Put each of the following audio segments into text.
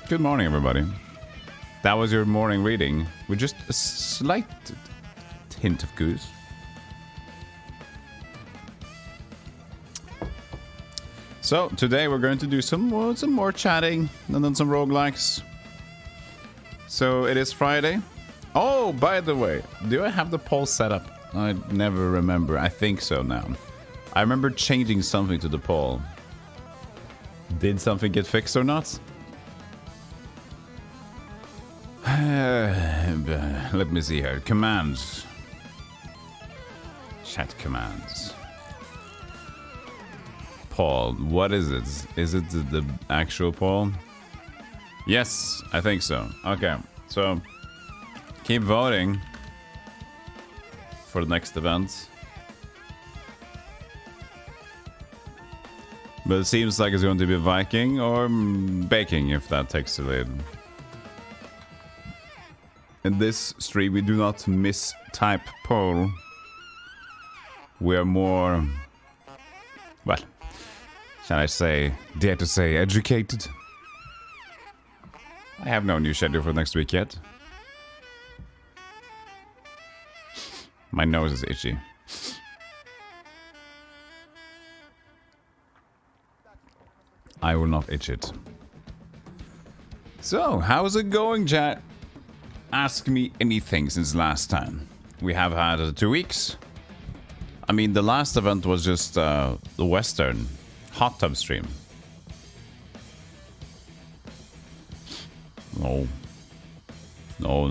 Good morning, everybody. That was your morning reading with just a slight hint of goose. So today we're going to do some more chatting and then some roguelikes. So it is Friday. Oh, by the way, do I have the poll set up? I never remember. I think so now. I remember changing something to the poll. Did something get fixed or not? Let me see here. Commands. Chat commands. Poll. What is it? Is it the actual poll? Yes, I think so. Okay, so keep voting for the next event. But it seems like it's going to be Viking or baking if that takes the lead. In this stream, we do not mistype poll. We are more, well, shall I say, dare to say, educated. I have no new schedule for next week yet. My nose is itchy. I will not itch it. So, how's it going, chat? Ask me anything since last time. We have had 2 weeks. I mean, the last event was just the Western hot tub stream. No. No.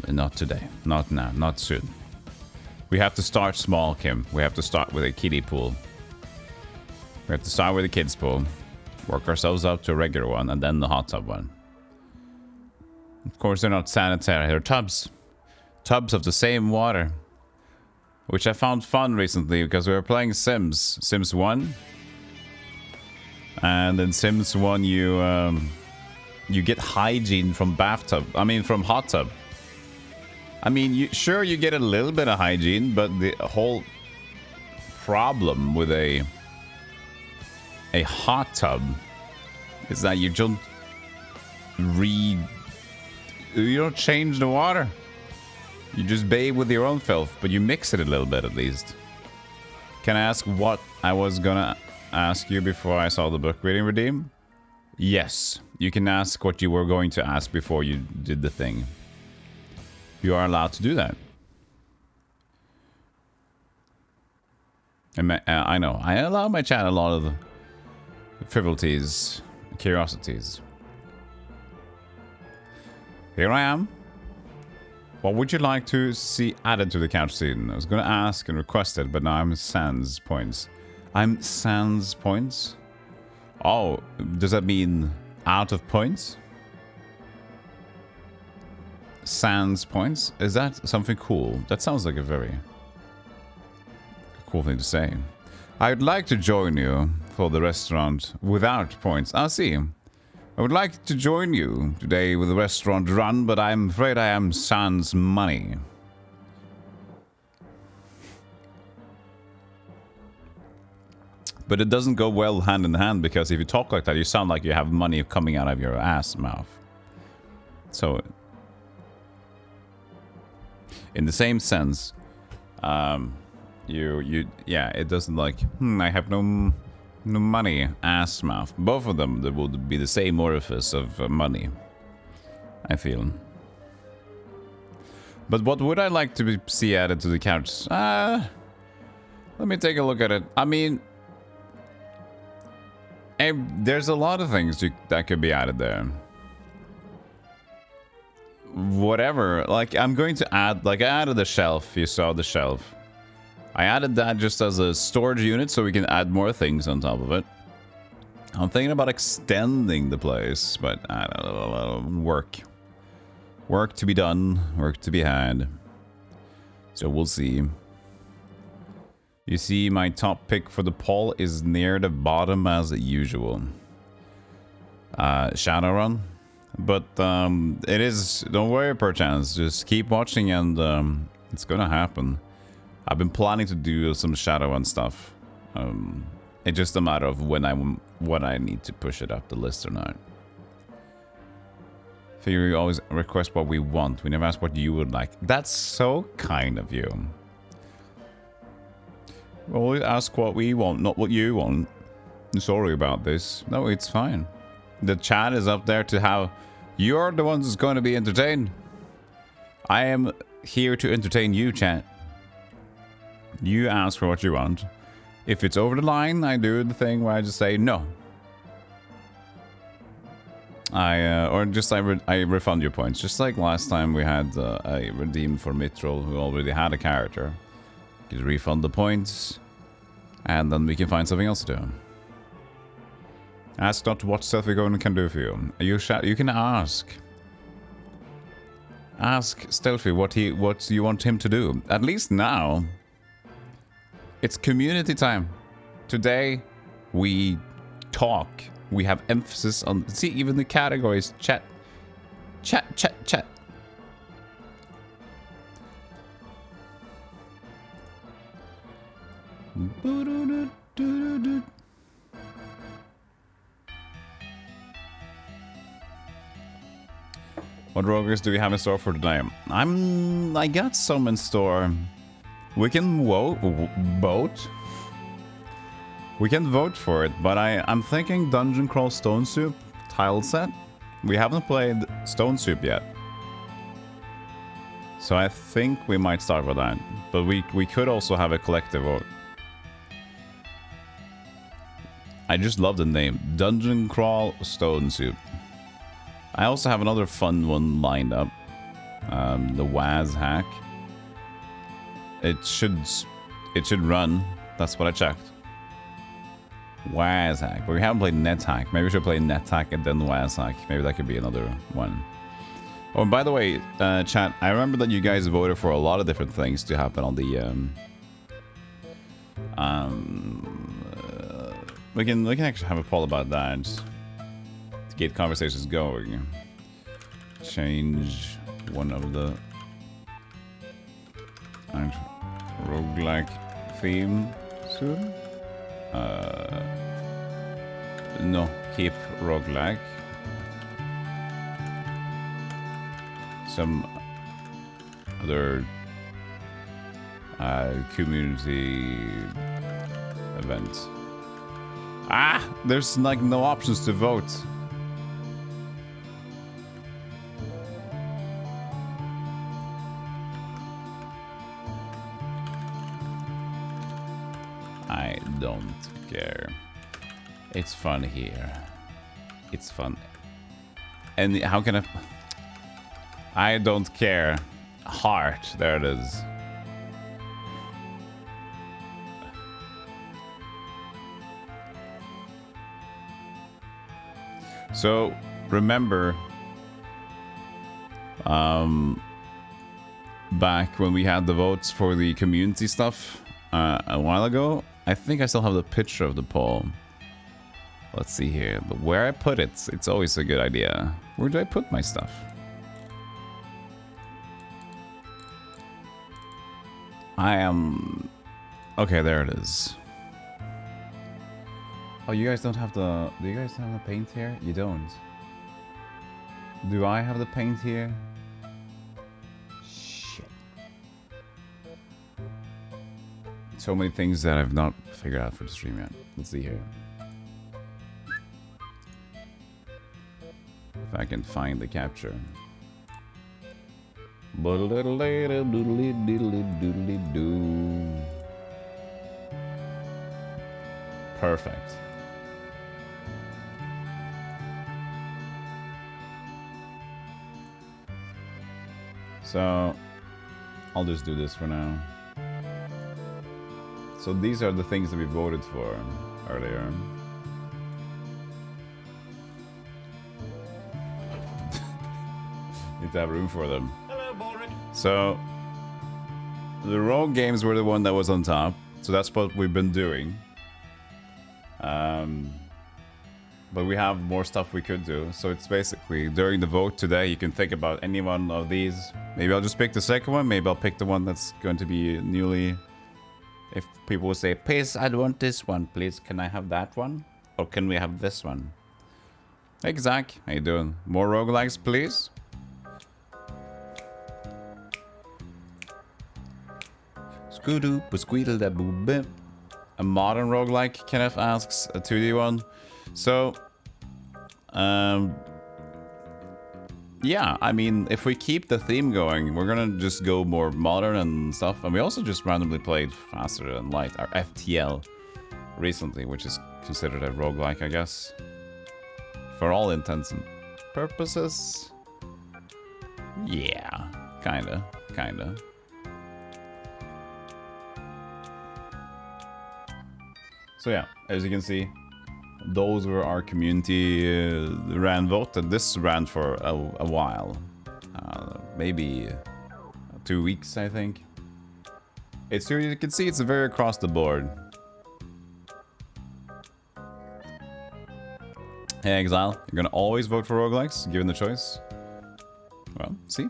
Not today. Not now. Not soon. We have to start small, Kim. We have to start with a kiddie pool. We have to start with a kids pool. Work ourselves up to a regular one and then the hot tub one. Of course, they're not sanitary. They're tubs. Tubs of the same water. Which I found fun recently because we were playing Sims. Sims 1. And in Sims 1, you get hygiene from bathtub. I mean, from hot tub. I mean, sure, you get a little bit of hygiene, but the whole problem with a hot tub is that you don't you don't change the water. You just bathe with your own filth, but you mix it a little bit at least. Can I ask what I was gonna ask you before I saw the book reading redeem? Yes, you can ask what you were going to ask before you did the thing. You are allowed to do that. I know, I allow my chat a lot of frivolities, curiosities. Here I am. What would you like to see added to the couch scene? I was going to ask and request it, but now I'm sans points. I'm sans points? Oh, does that mean out of points? Sans points? Is that something cool? That sounds like a very cool thing to say. I'd like to join you for the restaurant without points. I'll see. I would like to join you today with the restaurant run, but I'm afraid I am sans money. But it doesn't go well hand in hand, because if you talk like that, you sound like you have money coming out of your ass mouth. So, in the same sense, yeah, it doesn't like, I have no money, ass mouth. Both of them, there would be the same orifice of money, I feel. But what would I like to see added to the couch? Let me take a look at it. I mean, there's a lot of things that could be added there. Whatever, like I'm going to add, like I added the shelf, you saw the shelf. I added that just as a storage unit so we can add more things on top of it. I'm thinking about extending the place, but I don't know, work. Work to be done, work to be had. So we'll see. You see my top pick for the poll is near the bottom as usual. Shadowrun. But it is, don't worry perchance, just keep watching and it's gonna happen. I've been planning to do some Shadowrun stuff. It's just a matter of when I need to push it up the list or not. Figure you always request what we want. We never ask what you would like. That's so kind of you. We always ask what we want, not what you want. I'm sorry about this. No, it's fine. The chat is up there to have... You're the ones who's going to be entertained. I am here to entertain you, chat. You ask for what you want. If it's over the line, I do the thing where I just say no. I refund your points. Just like last time we had I redeemed for Mithril who already had a character. You can refund the points, and then we can find something else to do. Ask not what Stealthygolem can do for you. You can ask. Ask Stealthy what you want him to do. At least now, it's community time. Today, we talk. We have emphasis on... See, even the categories. Chat. Chat, chat, chat. What rogues do we have in store for today? I got some in store. We can vote. We can vote for it, but I'm thinking Dungeon Crawl Stone Soup tile set. We haven't played Stone Soup yet. So I think we might start with that. But we could also have a collective vote. I just love the name. Dungeon Crawl Stone Soup. I also have another fun one lined up. The Waz hack. It should run. That's what I checked. Waz hack. But we haven't played net hack. Maybe we should play net hack and then Waz hack. Maybe that could be another one. Oh, and by the way, chat, I remember that you guys voted for a lot of different things to happen on the we can actually have a poll about that to get conversations going. Change one of the roguelike theme soon. No, keep roguelike. Some other community events. Ah, there's like no options to vote. I don't care. It's fun here. It's fun. And how can I don't care. Heart. There it is. So, remember, back when we had the votes for the community stuff a while ago, I think I still have the picture of the poll. Let's see here. But where I put it, it's always a good idea. Where do I put my stuff? I am... Okay, there it is. Oh, you guys don't have the... Do you guys have the paint here? You don't. Do I have the paint here? Shit. So many things that I've not figured out for the stream yet. Let's see here. If I can find the capture. Perfect. So I'll just do this for now. So these are the things that we voted for earlier. Need to have room for them. Hello, Boring. So the rogue games were the one that was on top. So that's what we've been doing. But we have more stuff we could do. So it's basically during the vote today, you can think about any one of these. Maybe I'll just pick the second one. Maybe I'll pick the one that's going to be newly If people would say, please, I want this one, please, can I have that one? Or can we have this one? Hey, Zach, how you doing? More roguelikes, please? A modern roguelike, Kenneth asks, a 2D one. So, yeah, I mean, if we keep the theme going, we're gonna just go more modern and stuff. And we also just randomly played Faster Than Light, our FTL, recently, which is considered a roguelike, I guess. For all intents and purposes. Yeah, kinda. So yeah, as you can see, those were our community ran vote, and this ran for a while. Maybe 2 weeks, I think. It's, you can see it's very across the board. Hey, Exile, you're gonna always vote for roguelikes, given the choice? Well, see?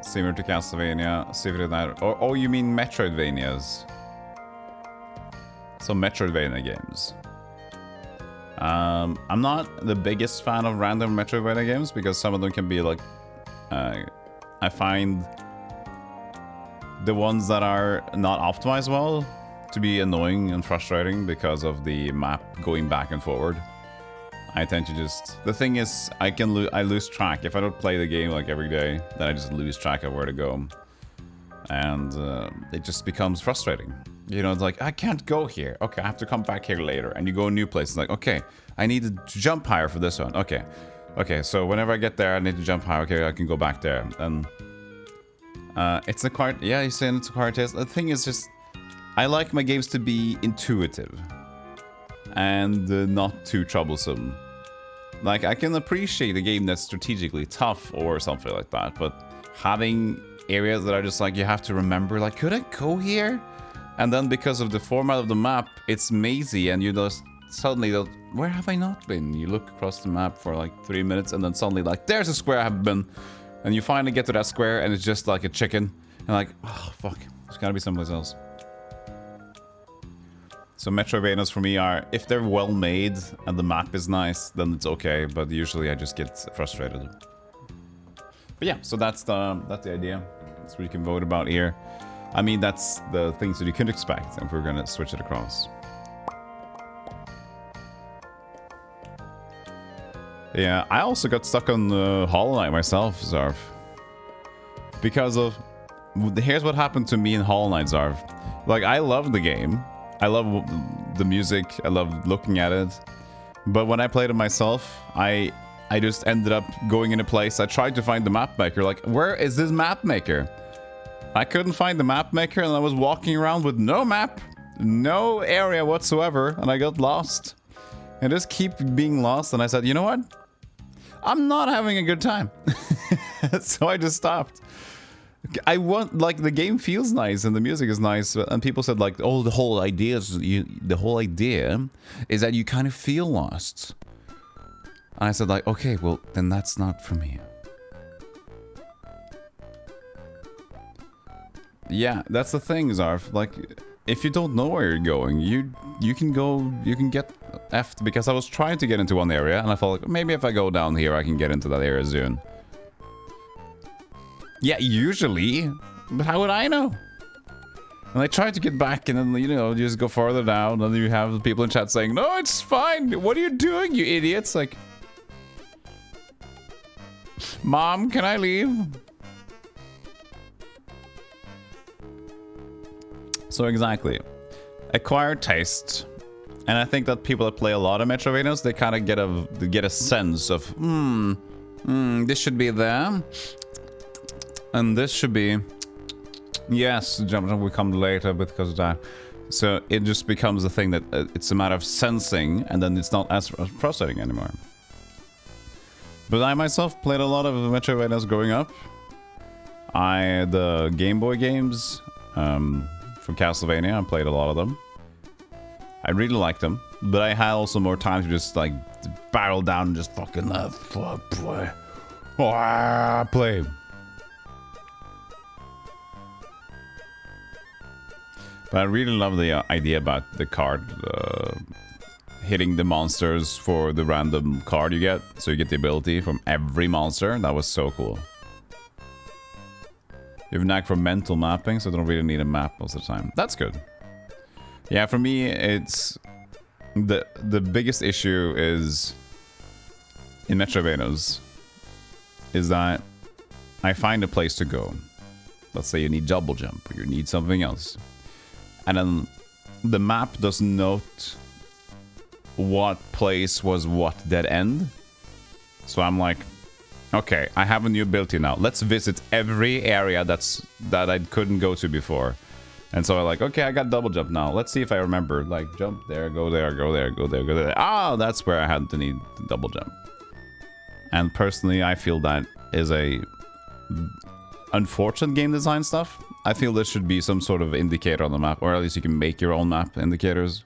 Similar to Castlevania, Symphony of the Night. Oh, you mean Metroidvanias? So Metroidvania games. I'm not the biggest fan of random Metroidvania games because some of them can be like... I find the ones that are not optimized well to be annoying and frustrating because of the map going back and forward. I tend to just... The thing is, I lose track. If I don't play the game like every day, then I just lose track of where to go. And it just becomes frustrating. You know, it's like, I can't go here. Okay, I have to come back here later. And you go a new place. It's like, okay, I need to jump higher for this one. Okay. Okay, so whenever I get there, I need to jump higher. Okay, I can go back there. And it's a quite... Yeah, you're saying it's a quite taste. The thing is just... I like my games to be intuitive. And not too troublesome. Like, I can appreciate a game that's strategically tough or something like that, but having areas that are just like, you have to remember, like, could I go here? And then because of the format of the map, it's mazy, and you just suddenly, where have I not been? You look across the map for like 3 minutes, and then suddenly, like, there's a square I haven't been. And you finally get to that square, and it's just like a chicken. And like, oh, fuck, there's gotta be someplace else. So Metroidvanias for me are, if they're well made and the map is nice, then it's okay. But usually I just get frustrated. But yeah, so that's the idea. That's what you can vote about here. I mean, that's the things that you could expect if we're gonna switch it across. Yeah, I also got stuck on Hollow Knight myself, Zarv. Because of... Here's what happened to me in Hollow Knight, Zarv. Like, I love the game. I love the music, I love looking at it, but when I played it myself, I just ended up going in a place. I tried to find the map maker, like, where is this map maker? I couldn't find the map maker, and I was walking around with no map, no area whatsoever, and I got lost. And just keep being lost, and I said, you know what? I'm not having a good time. So I just stopped. I want, like, the game feels nice and the music is nice, and people said, like, oh, the whole idea is that you kind of feel lost. And I said, like, okay, well, then that's not for me. Yeah, that's the thing, Zarf. Like, if you don't know where you're going, you can get effed, because I was trying to get into one area, and I thought, like, maybe if I go down here, I can get into that area soon. Yeah, usually, but how would I know? And I tried to get back, and then, you know, just go farther down, and then you have people in chat saying, no, it's fine, what are you doing, you idiots? Like, Mom, can I leave? So exactly, acquired taste. And I think that people that play a lot of Metroidvanias, they kind of get a sense of, this should be there. And this should be... Yes, jump will come later because of that. So it just becomes a thing that it's a matter of sensing, and then it's not as frustrating anymore. But I myself played a lot of Metroidvanias growing up. The Game Boy games from Castlevania, I played a lot of them. I really liked them, but I had also more time to just like barrel down and just fucking play. But I really love the idea about the card hitting the monsters for the random card you get. So you get the ability from every monster. That was so cool. You have a knack for mental mapping, so I don't really need a map most of the time. That's good. Yeah, for me, it's... The biggest issue is... in Metroidvanias is that I find a place to go. Let's say you need double jump, or you need something else. And then the map doesn't note what place was what dead end. So I'm like, okay, I have a new ability now. Let's visit every area that I couldn't go to before. And so I'm like, okay, I got double jump now. Let's see if I remember. Like, jump there, go there, go there, go there, go there. Ah, that's where I had to need double jump. And personally, I feel that is a unfortunate game design stuff. I feel there should be some sort of indicator on the map, or at least you can make your own map indicators.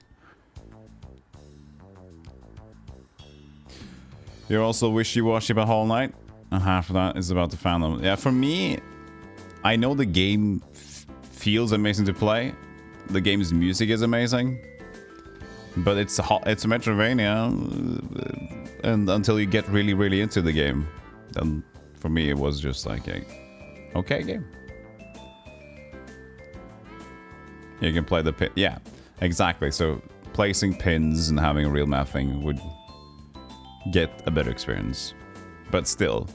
You're also wishy-washy about Hollow Knight. Half of that is about the fandom. Yeah, for me, I know the game feels amazing to play. The game's music is amazing. But it's a Metroidvania, and until you get really, really into the game, then for me it was just like a okay game. You can play the pin. Yeah, exactly. So placing pins and having a real mapping would get a better experience. But still,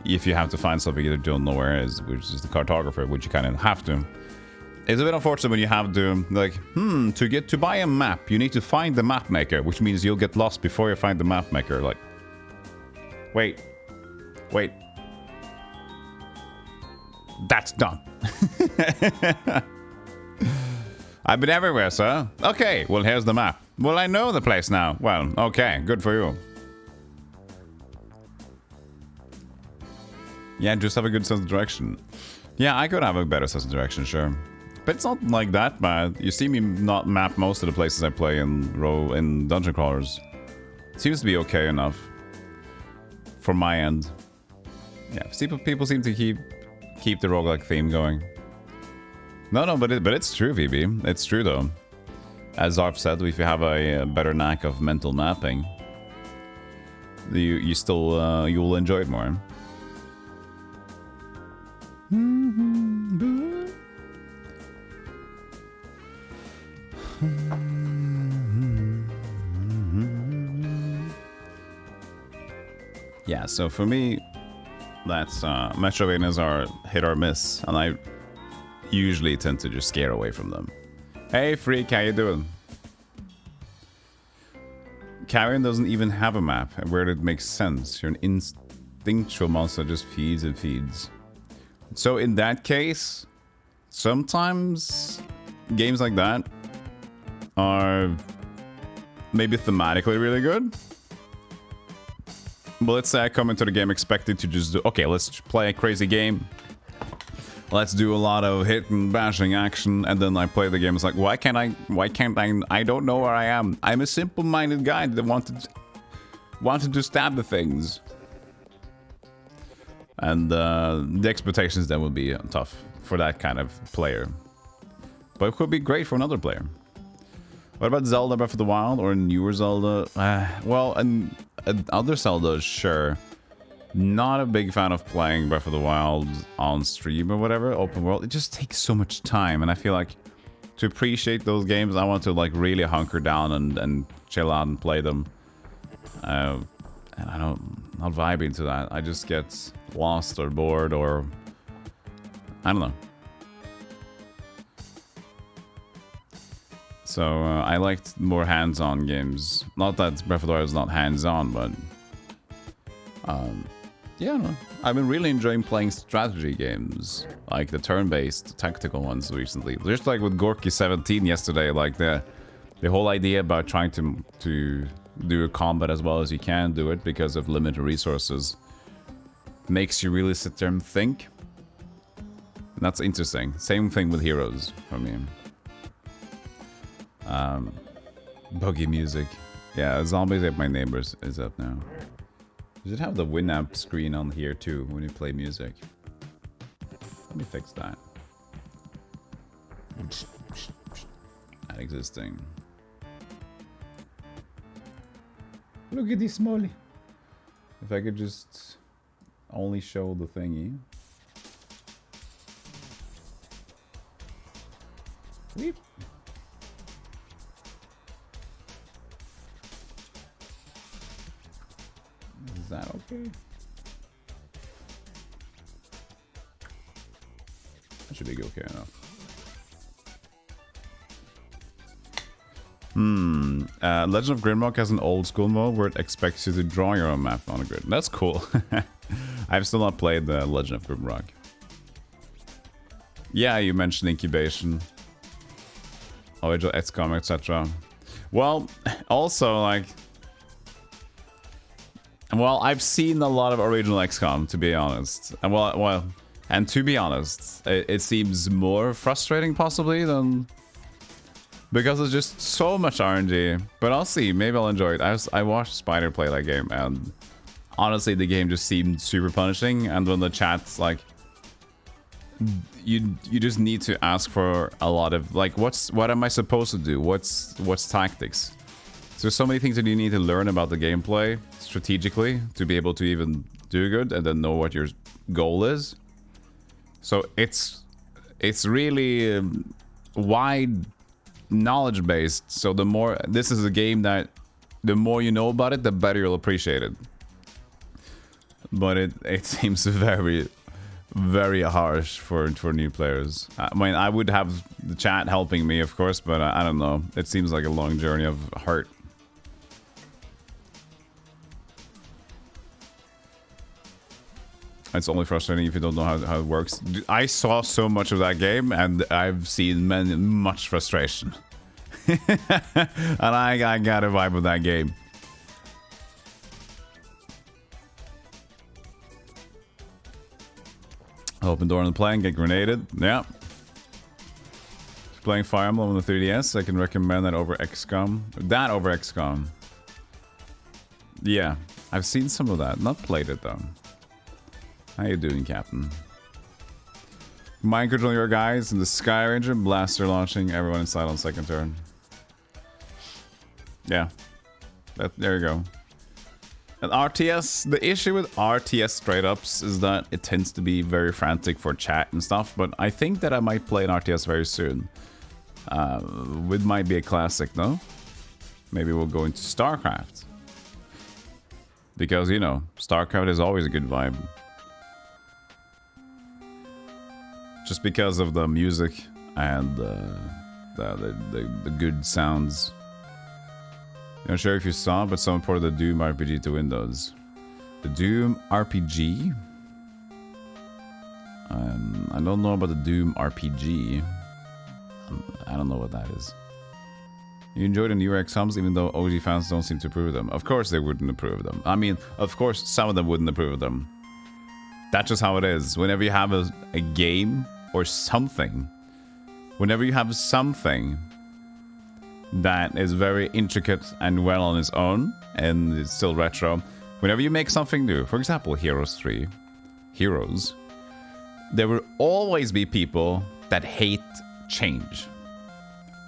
if you have to find something you don't know where it is, which is the cartographer, which you kind of have to. It's a bit unfortunate when you have to, like, to buy a map, you need to find the map maker, which means you'll get lost before you find the map maker. Like, wait. That's done. I've been everywhere, sir. Okay, well, here's the map. Well, I know the place now. Well, okay, good for you. Yeah, just have a good sense of direction. Yeah, I could have a better sense of direction, sure. But it's not like that bad. You see me not map most of the places I play in dungeon crawlers. Seems to be okay enough. From my end. Yeah, people seem to keep the roguelike theme going. No, but it's true, VB. It's true, though. As Zarf said, if you have a better knack of mental mapping, you still you'll enjoy it more. Yeah, so for me, that's Metroidvanias are hit or miss, and I usually tend to just scare away from them. Hey Freak, how you doing? Carrion doesn't even have a map where it makes sense. You're an instinctual monster that just feeds and feeds. So in that case, sometimes games like that are maybe thematically really good. But let's say I come into the game expecting to just do, okay, let's play a crazy game. Let's do a lot of hit and bashing action, and then I play the game. It's like, why can't I don't know where I am. I'm a simple-minded guy that wanted to stab the things. And the expectations then would be tough for that kind of player. But it could be great for another player. What about Zelda Breath of the Wild or newer Zelda? Well, and other Zelda, sure. Not a big fan of playing Breath of the Wild on stream or whatever, open world. It just takes so much time, and I feel like to appreciate those games, I want to like really hunker down and chill out and play them. And I'm not vibing to that. I just get lost or bored or I don't know. So I liked more hands-on games. Not that Breath of the Wild is not hands-on, but yeah, I don't know. I've been really enjoying playing strategy games, like the turn-based tactical ones recently. Just like with Gorky 17 yesterday, like the whole idea about trying to do a combat as well as you can do it because of limited resources makes you really sit there and think. And that's interesting. Same thing with Heroes for me. Buggy music. Yeah, Zombies Ate My Neighbors is up now. You should have the Winamp screen on here too when you play music. Let me fix that. Add existing. Look at this Molly. If I could just only show the thingy. Weep. Is that okay? That should be okay enough. Legend of Grimrock has an old school mode where it expects you to draw your own map on a grid. That's cool. I've still not played the Legend of Grimrock. Yeah, you mentioned incubation. Original XCOM, etc. Well, also, like... Well, I've seen a lot of original XCOM, to be honest. And and to be honest, it seems more frustrating, possibly, than... Because it's just so much RNG. But I'll see. Maybe I'll enjoy it. I watched Spider play that game, and honestly, the game just seemed super punishing. And when the chat's like, you just need to ask for a lot of like, what am I supposed to do? What's tactics? So there's so many things that you need to learn about the gameplay strategically to be able to even do good, and then know what your goal is. So it's really wide. Knowledge based, so the more this is a game that the more you know about it, the better you'll appreciate it. But it seems very harsh for new players. I mean, I would have the chat helping me, of course, but I don't know, it seems like a long journey of heart. It's only frustrating if you don't know how it works. I saw so much of that game, and I've seen much frustration. And I got a vibe of that game. Open door on the plane, get grenaded. Yeah. Playing Fire Emblem on the 3DS, I can recommend that over XCOM. That over XCOM. Yeah, I've seen some of that. Not played it, though. How you doing, Captain? Mind control your guys in the Sky Ranger, blaster launching, everyone inside on second turn. Yeah. There you go. And RTS, the issue with RTS straight ups is that it tends to be very frantic for chat and stuff, but I think that I might play an RTS very soon. It might be a classic, no? Maybe we'll go into StarCraft. Because, you know, StarCraft is always a good vibe. Just because of the music and the good sounds. I'm not sure if you saw, but someone ported the Doom RPG to Windows. The Doom RPG? I don't know about the Doom RPG. I don't know what that is. You enjoy the newer XCOMs even though OG fans don't seem to approve of them. Of course they wouldn't approve of them. I mean, of course some of them wouldn't approve of them. That's just how it is. Whenever you have a game or something, whenever you have something that is very intricate and well on its own, and it's still retro, whenever you make something new, for example, Heroes 3, there will always be people that hate change.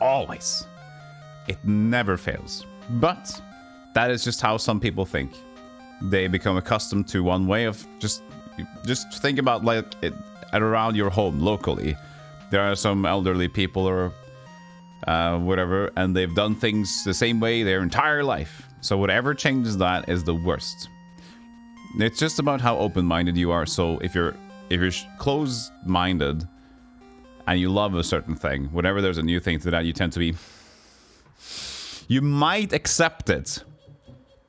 Always. It never fails. But that is just how some people think. They become accustomed to one way of just think about like it around your home locally. There are some elderly people or whatever, and they've done things the same way their entire life. So whatever changes that is the worst. It's just about how open-minded you are. So if you're closed-minded and you love a certain thing, whenever there's a new thing to that, you tend to be... You might accept it,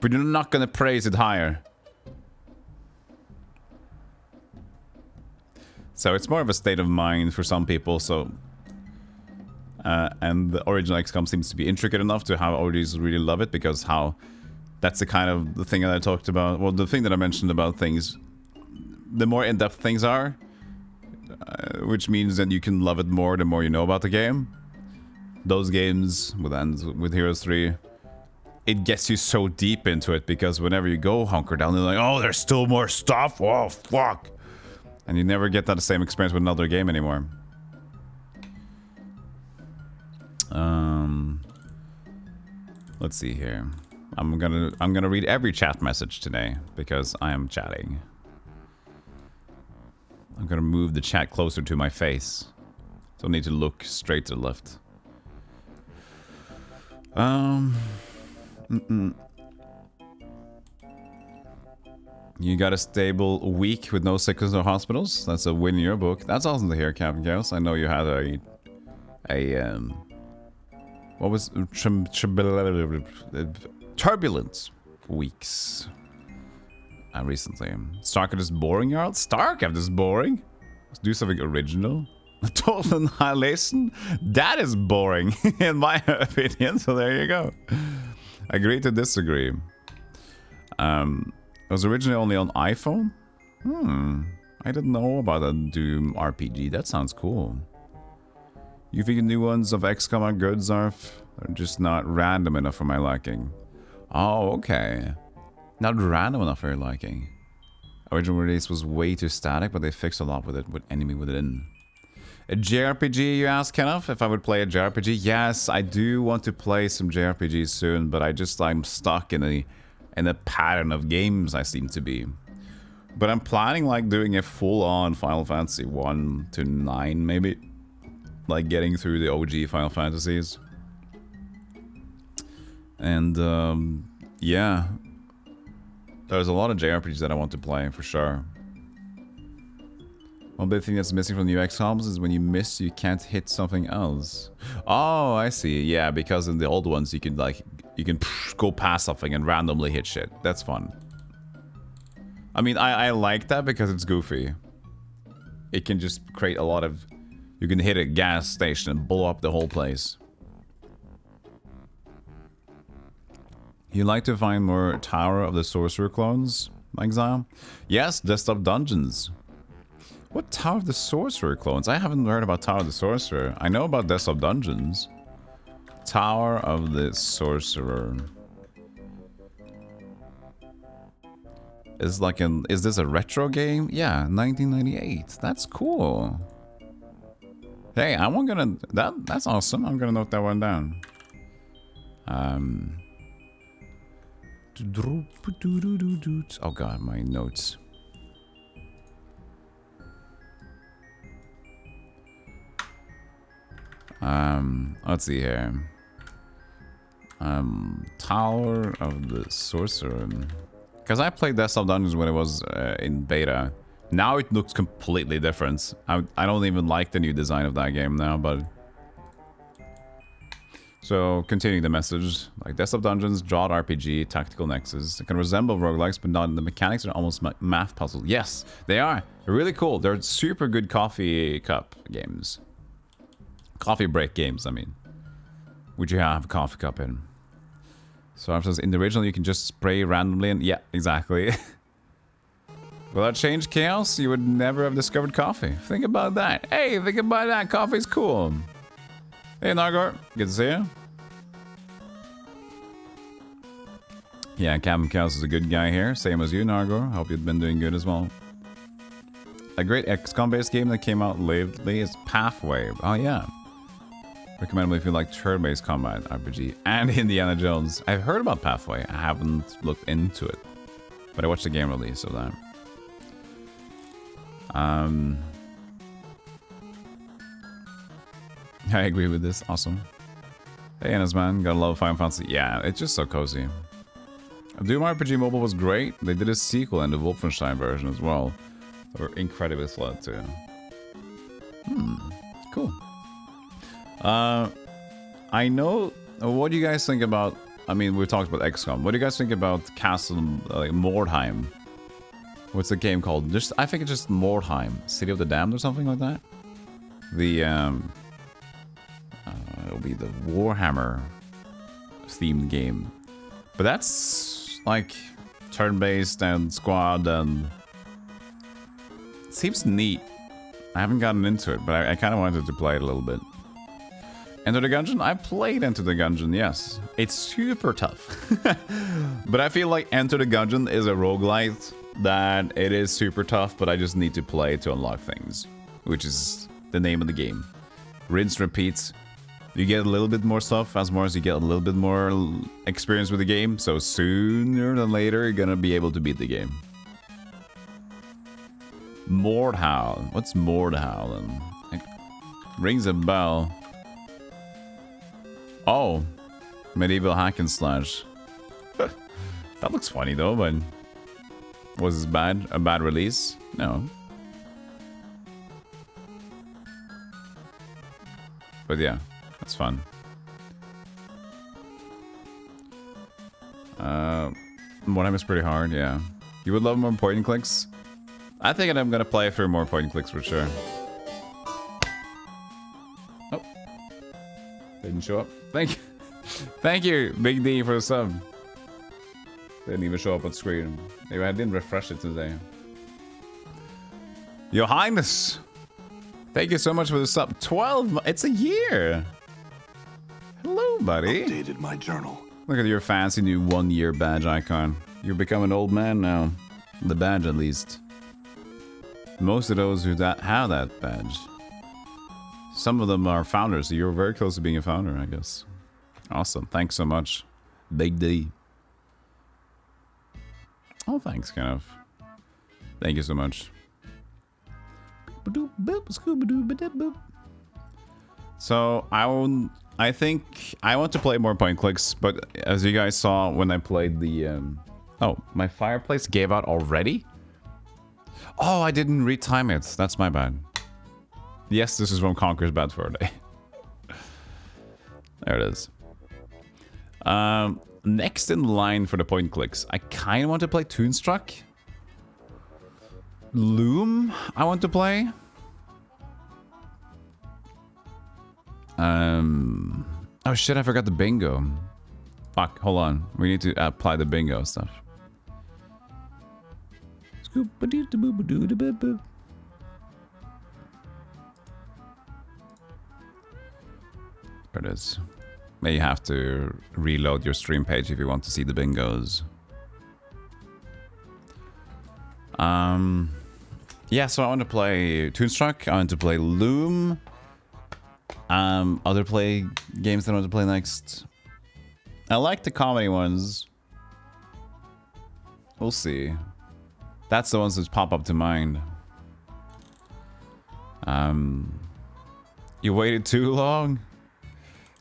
but you're not going to praise it higher. So it's more of a state of mind for some people, so... and the original XCOM seems to be intricate enough to how OGs really love it, because how... That's the kind of the thing that I talked about. Well, the thing that I mentioned about things... The more in-depth things are, which means that you can love it more the more you know about the game. Those games, with Heroes 3, it gets you so deep into it, because whenever you go hunker down, they're like, oh, there's still more stuff? Oh, fuck! And you never get that same experience with another game anymore. Let's see here. I'm gonna read every chat message today because I am chatting. I'm gonna move the chat closer to my face. So I need to look straight to the left. You got a stable week with no sickness or hospitals. That's a win in your book. That's awesome to hear, Captain Chaos. I know you had what was turbulent weeks recently. Starcraft is boring, Jarl. Starcraft is boring. Let's do something original. Total annihilation. That is boring, in my opinion. So there you go. Agree to disagree. It was originally only on iPhone. I didn't know about a Doom RPG. That sounds cool. You think the new ones of XCOM are good, Zarf? They're just not random enough for my liking. Oh, okay. Not random enough for your liking. Original release was way too static, but they fixed a lot with it, with enemy within. A JRPG, you ask, Kenneth? If I would play a JRPG? Yes, I do want to play some JRPGs soon, but I'm stuck in a pattern of games I seem to be. But I'm planning like doing a full-on Final Fantasy 1 to 9 maybe. Like getting through the OG Final Fantasies. And yeah. There's a lot of JRPGs that I want to play for sure. One big thing that's missing from the UX comms is when you miss, you can't hit something else. Oh, I see. Yeah, because in the old ones, you can go past something and randomly hit shit. That's fun. I mean, I like that because it's goofy. It can just create a lot of... You can hit a gas station and blow up the whole place. You like to find more Tower of the Sorcerer clones, Exile? Yes, desktop dungeons. What Tower of the Sorcerer clones? I haven't heard about Tower of the Sorcerer. I know about desktop dungeons. Tower of the Sorcerer. Is this a retro game? Yeah, 1998. That's cool. Hey, that's awesome. I'm gonna note that one down. Oh god, my notes. Let's see here. Tower of the Sorcerer. Because I played Desktop Dungeons when it was in beta. Now it looks completely different. I don't even like the new design of that game now, but... So, continuing the message. Like, Desktop Dungeons, Jawed RPG, Tactical Nexus. It can resemble roguelikes, but not. The mechanics are almost math puzzles. Yes, they are. They're really cool. They're super good coffee cup games. Coffee break games, I mean. Would you have a coffee cup in? So after in the original, you can just spray randomly and... Yeah, exactly. Without change chaos, you would never have discovered coffee. Think about that. Hey, think about that. Coffee's cool. Hey, Nargor. Good to see you. Yeah, Captain Chaos is a good guy here. Same as you, Nargor. Hope you've been doing good as well. A great XCOM-based game that came out lately is Pathway. Oh, yeah. Recommendable if you like turn-based combat RPG and Indiana Jones. I've heard about Pathway. I haven't looked into it, but I watched the game release of that. I agree with this. Awesome. Hey, Ennis, man. Gotta love Final Fantasy. Yeah, it's just so cozy. Doom RPG Mobile was great. They did a sequel and the Wolfenstein version as well. They were incredibly slow too. Cool. I know. What do you guys think about? I mean, we talked about XCOM. What do you guys think about Castle like Mordheim? What's the game called? I think it's just Mordheim, City of the Damned or something like that. The it'll be the Warhammer themed game, but that's like turn-based and squad and it seems neat. I haven't gotten into it, but I kind of wanted to play it a little bit. Enter the Gungeon? I played Enter the Gungeon, yes. It's super tough. But I feel like Enter the Gungeon is a roguelite that it is super tough, but I just need to play to unlock things, which is the name of the game. Rinse, repeat. You get a little bit more stuff as more as you get a little bit more experience with the game. So sooner than later, you're gonna be able to beat the game. Mordhowl. What's Mordhowl then? It rings a bell. Oh. Medieval hack and slash. That looks funny though, but... Was this bad? A bad release? No. But yeah, that's fun. One is pretty hard, yeah. You would love more point and clicks? I think I'm gonna play for more point and clicks for sure. Oh. Didn't show up. Thank you. Thank you, Big D, for the sub. Didn't even show up on screen. Maybe I didn't refresh it today. Your Highness! Thank you so much for the sub. 12, it's a year! Hello, buddy. Updated my journal. Look at your fancy new 1-year badge icon. You've become an old man now. The badge, at least. Most of those who have that badge. Some of them are founders, so you're very close to being a founder, I guess. Awesome. Thanks so much. Big D. Oh, thanks, kind of. Thank you so much. So, I think I want to play more point clicks, but as you guys saw when I played the... Oh, my fireplace gave out already? Oh, I didn't retime it. That's my bad. Yes, this is from Conquer's Bad Fur Day. There it is. Next in line for the point clicks, I kind of want to play Toonstruck. Loom, I want to play. Oh shit, I forgot the bingo. Fuck, hold on. We need to apply the bingo stuff. There it is. May have to reload your stream page if you want to see the bingos. Yeah, so I want to play Toonstruck. I want to play Loom. Other games that I want to play next. I like the comedy ones. We'll see. That's the ones that pop up to mind. You waited too long?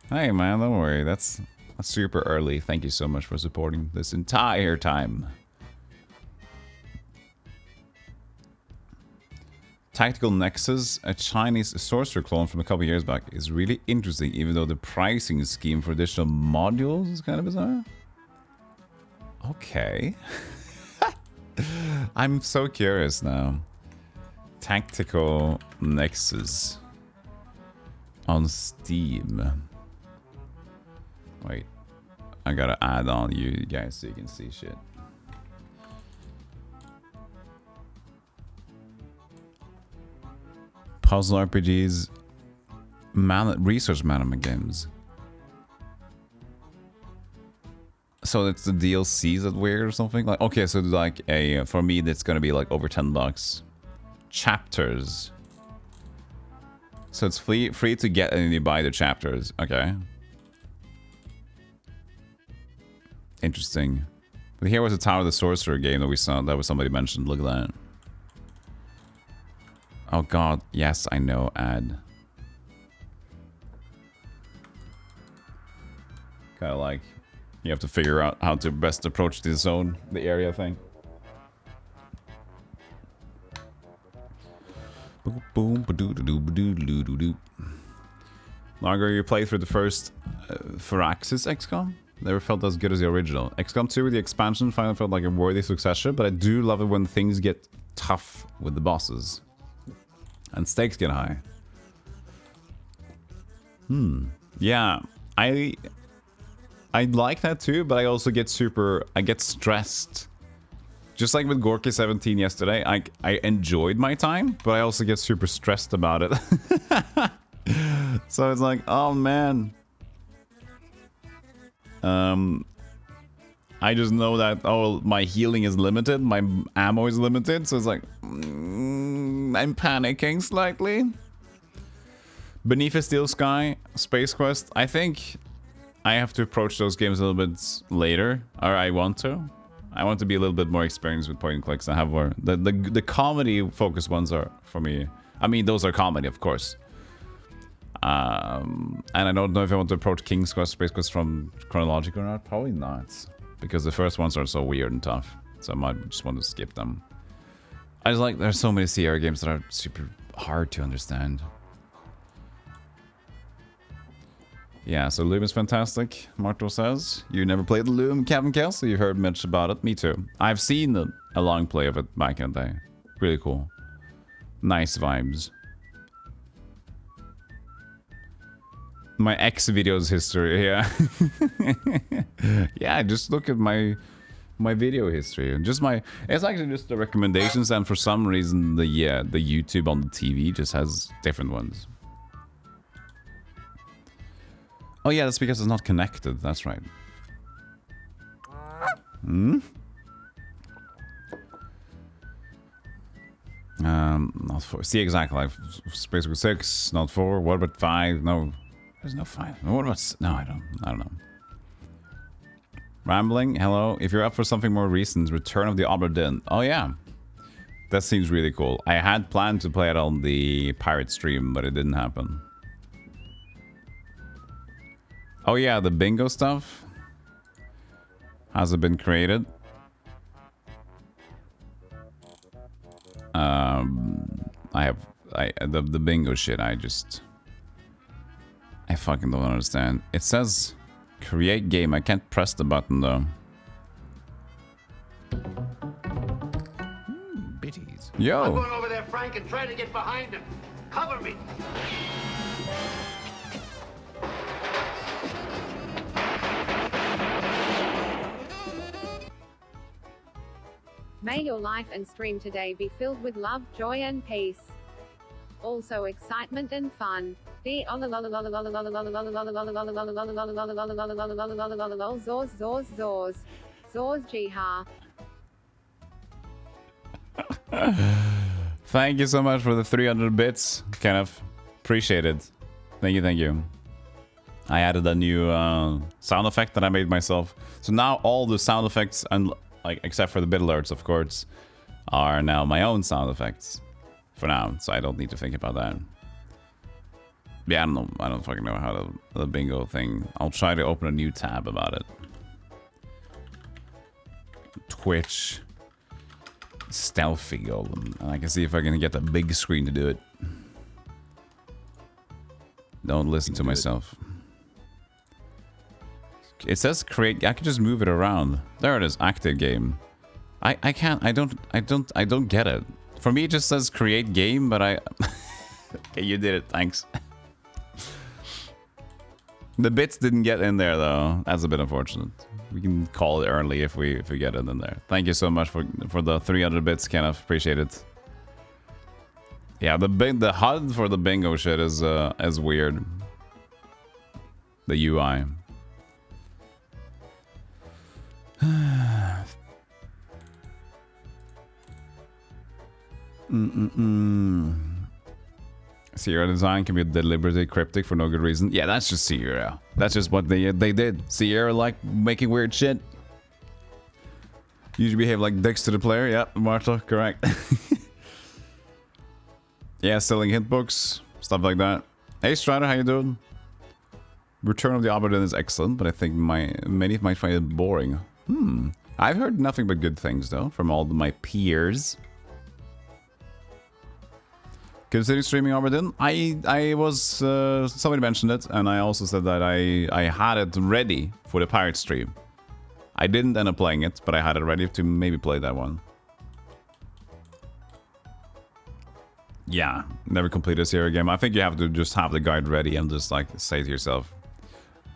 Hey man, don't worry. That's super early. Thank you so much for supporting this entire time. Tactical Nexus, a Chinese sorcerer clone from a couple years back, is really interesting, even though the pricing scheme for additional modules is kind of bizarre. Okay. I'm so curious now. Tactical Nexus on Steam. Wait, I gotta add on you guys so you can see shit. Puzzle RPGs, research management games. So it's the DLCs that weird or something? Like, okay, so like for me that's gonna be like over $10. Chapters. So it's free to get and you buy the chapters. Okay. Interesting. But here was a Tower of the Sorcerer game that we saw that was somebody mentioned. Look at that. Oh god, yes, I know, ad. Kind of like you have to figure out how to best approach the zone, the area thing. Longer you play through the first Firaxis XCOM? Never felt as good as the original. XCOM 2 with the expansion finally felt like a worthy successor, but I do love it when things get tough with the bosses. And stakes get high. Yeah, I like that too, but I also get I get stressed. Just like with Gorky 17 yesterday, I enjoyed my time, but I also get super stressed about it. So it's like, oh man. I just know that, oh, my healing is limited, my ammo is limited, so it's like, I'm panicking slightly. Beneath a Steel Sky, Space Quest. I think I have to approach those games a little bit later, or I want to. I want to be a little bit more experienced with point and clicks. I have more the comedy focused ones are for me. I mean, those are comedy, of course. And I don't know if I want to approach King's Quest, Space Quest from chronological or not. Probably not, because the first ones are so weird and tough. So I might just want to skip them. I just like there's so many Sierra games that are super hard to understand. Yeah, so Loom is fantastic, Marto says. You never played the Loom, Kevin Kelsey, you heard much about it. Me too. I've seen a long play of it back in the day. Really cool. Nice vibes. My X videos history, yeah. Yeah, just look at my video history. And just it's actually just the recommendations, and for some reason the YouTube on the TV just has different ones. Oh yeah, that's because it's not connected. That's right. Hmm? Not 4. See, exactly. Like Space Quest 6, not 4. What about 5? No, there's no 5. What about... No, I don't know. Rambling, hello. If you're up for something more recent, Return of the Obra Dinn. Oh yeah. That seems really cool. I had planned to play it on the pirate stream, but it didn't happen. Oh yeah, the bingo stuff. Has it been created? The bingo shit, I fucking don't understand. It says create game. I can't press the button though. Bitties. Yo. I'm going over there, Frank, and try to get behind him. Cover me. May your life and stream today be filled with love, joy and peace. Also excitement and fun. Thank you so much for the 300 bits, Kenneth. Appreciate it. Thank you. I added a new sound effect that I made myself. So now all the sound effects, and like except for the bit alerts, of course, are now my own sound effects for now. So I don't need to think about that. Yeah, I don't know. I don't fucking know how the bingo thing. I'll try to open a new tab about it. Twitch. Stealthygolem. And I can see if I can get the big screen to do it. Don't listen to myself. It says create. I can just move it around. There it is. Active game. I can't. I don't get it. For me, it just says create game, but I. Okay, you did it. Thanks. The bits didn't get in there though. That's a bit unfortunate. We can call it early if we get it in there. Thank you so much for the 300 bits, Kenneth. Appreciate it. Yeah, the HUD for the bingo shit is weird. The UI. Sierra design can be deliberately cryptic for no good reason. Yeah, that's just Sierra. That's just what they did. Sierra like making weird shit. Usually behave like dicks to the player. Yep, Martha, correct. Yeah, selling hint books, stuff like that. Hey Strider, how you doing? Return of the Obra Dinn is excellent, but I think many might find it boring. I've heard nothing but good things though from all my peers. Considering streaming Obra Dinn, I was somebody mentioned it, and I also said that I had it ready for the pirate stream. I didn't end up playing it, but I had it ready to maybe play that one. Yeah, never completed a Sierra game. I think you have to just have the guide ready and just like say to yourself,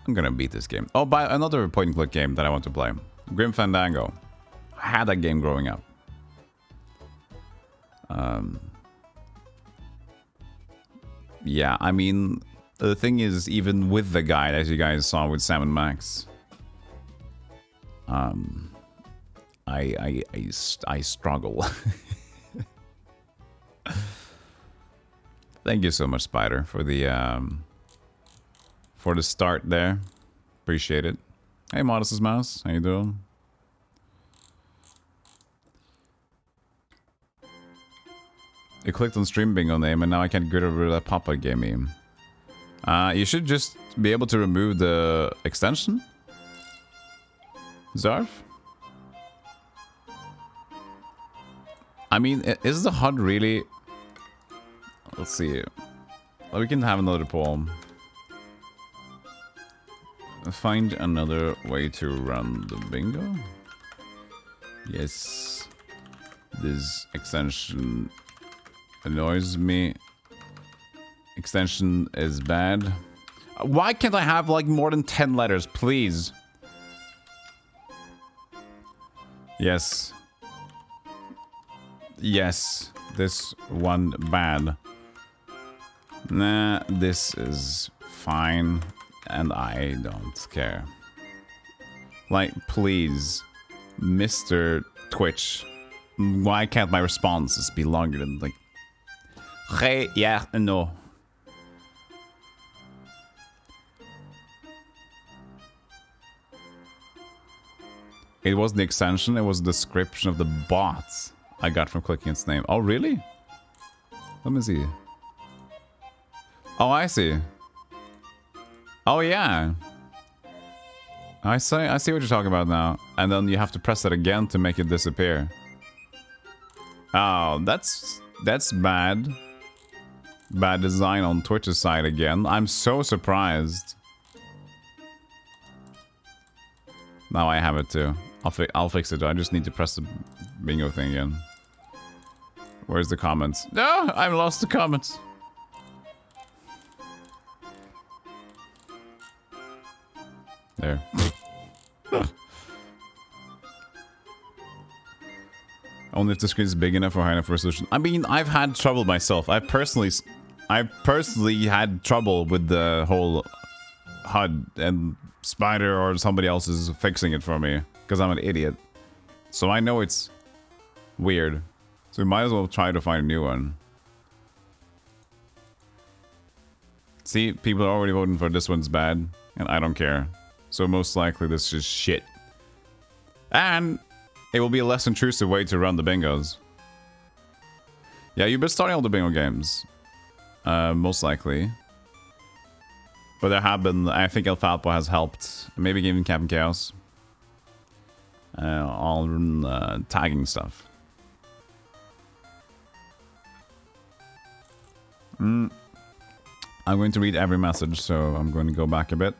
I'm gonna beat this game. Oh, by another point and click game that I want to play. Grim Fandango. I had that game growing up. Yeah, I mean, the thing is, even with the guide, as you guys saw with Sam and Max, I struggle. Thank you so much, Spider, for the start there. Appreciate it. Hey, Modest's Mouse, how you doing? You clicked on stream bingo name, and now I can't get over that Papa gave me. You should just be able to remove the extension. Zarf? I mean, is the HUD really... Let's see. We can have another poem. Find another way to run the bingo. Yes. This extension annoys me. Extension is bad. Why can't I have like more than 10 letters, please? Yes. Yes. This one bad. Nah, this is fine. And I don't care. Like, please. Mr. Twitch. Why can't my responses be longer than like... Hey, yeah, no. It wasn't the extension, it was the description of the bots I got from clicking its name. Oh, really? Let me see. Oh, I see. Oh, yeah. I see what you're talking about now. And then you have to press it again to make it disappear. Oh, that's bad. Bad design on Twitch's side again. I'm so surprised. Now I have it too. I'll fix it. I just need to press the bingo thing again. Where's the comments? No, I've lost the comments. There. Only if the screen is big enough or high enough resolution. I mean, I've had trouble myself. I personally had trouble with the whole HUD, and Spider or somebody else is fixing it for me because I'm an idiot. So I know it's weird. So we might as well try to find a new one. See, people are already voting for this one's bad, and I don't care. So most likely this is shit. And it will be a less intrusive way to run the bingos. Yeah, you've been starting all the bingo games. Most likely. But there have been, I think Alfalpo has helped. Maybe even Captain Chaos. On tagging stuff. I'm going to read every message, so I'm going to go back a bit.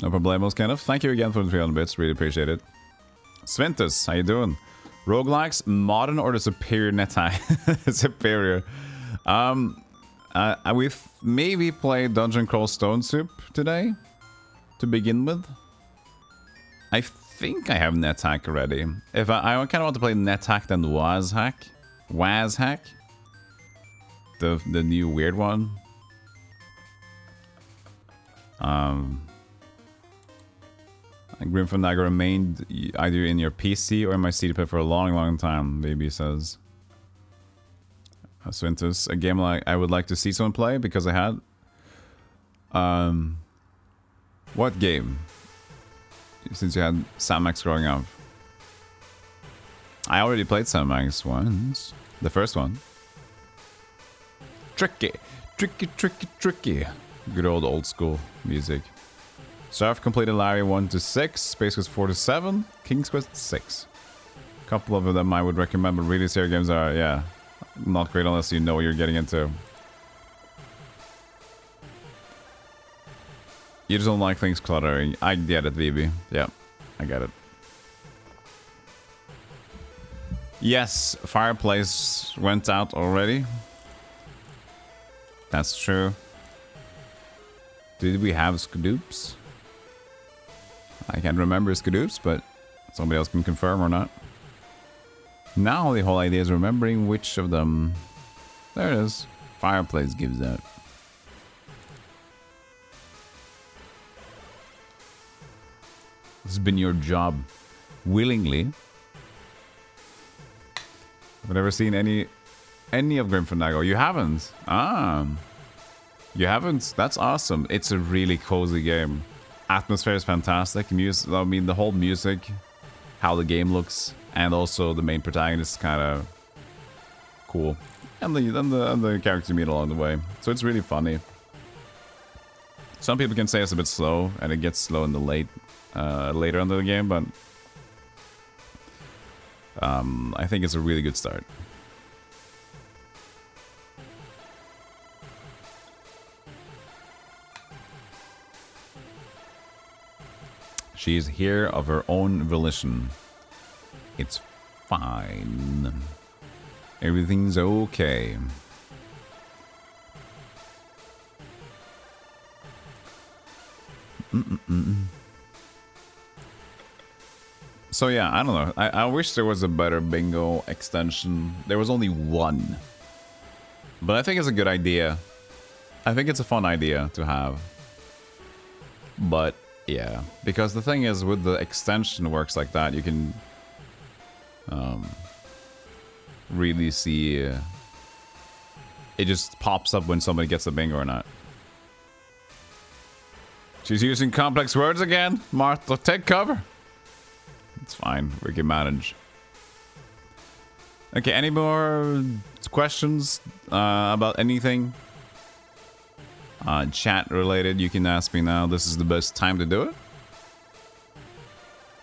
No problemos, Kenneth. Thank you again for the 300 bits. Really appreciate it. Sventus, how you doing? Roguelikes, modern or the superior netai? Superior. We've maybe played Dungeon Crawl Stone Soup today, to begin with. I think I have NetHack already. If I kind of want to play NetHack than WazHack. WazHack. The new weird one. Grim Fandango remained either in your PC or in my CD player for a long, long time, baby says. Swintus, a game like I would like to see someone play because I had. What game? Since you had Sam Max growing up. I already played Sam Max once. The first one. Tricky. Tricky, tricky, tricky. Good old school music. Surf completed Larry 1 to 6, Space Quest 4 to 7, King's Quest 6. A couple of them I would recommend, but really serious games are, yeah, not great unless you know what you're getting into. You just don't like things cluttering. I get it, VB. Yeah, I get it. Yes, Fireplace went out already. That's true. Did we have Skadoops? I can't remember Skadoops, but somebody else can confirm or not. Now the whole idea is remembering which of them... There it is. Fireplace gives out. This has been your job. Willingly. I've never seen any any of Grim Fandango. You haven't? Ah. You haven't? That's awesome. It's a really cozy game. Atmosphere is fantastic. Music, I mean, the whole music, how the game looks, and also the main protagonist is kind of cool. And the characters you meet along the way. So it's really funny. Some people can say it's a bit slow, and it gets slow in the later into the game, but I think it's a really good start. She is here of her own volition. It's fine. Everything's okay. So yeah, I don't know. I wish there was a better bingo extension. There was only one. But I think it's a good idea. I think it's a fun idea to have. But yeah, because the thing is, with the extension works like that, you can really see it just pops up when somebody gets a bingo or not. She's using complex words again. Martha, take cover. It's fine, we can manage. Okay, any more questions about anything? Chat related, you can ask me now. This is the best time to do it.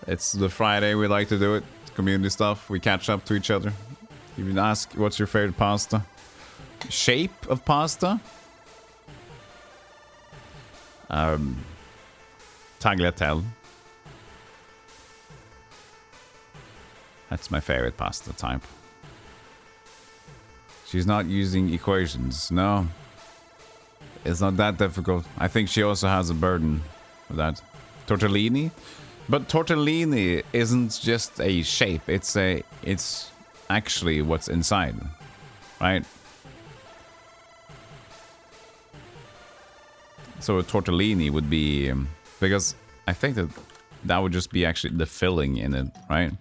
It's the Friday we like to do it. Community stuff. We catch up to each other. You can ask, what's your favorite pasta? Shape of pasta? Tagliatelle. That's my favorite pasta type. She's not using equations. No. It's not that difficult. I think she also has a burden with that. Tortellini? But tortellini isn't just a shape. It's actually what's inside. Right? So a tortellini would be... because I think that would just be actually the filling in it, right?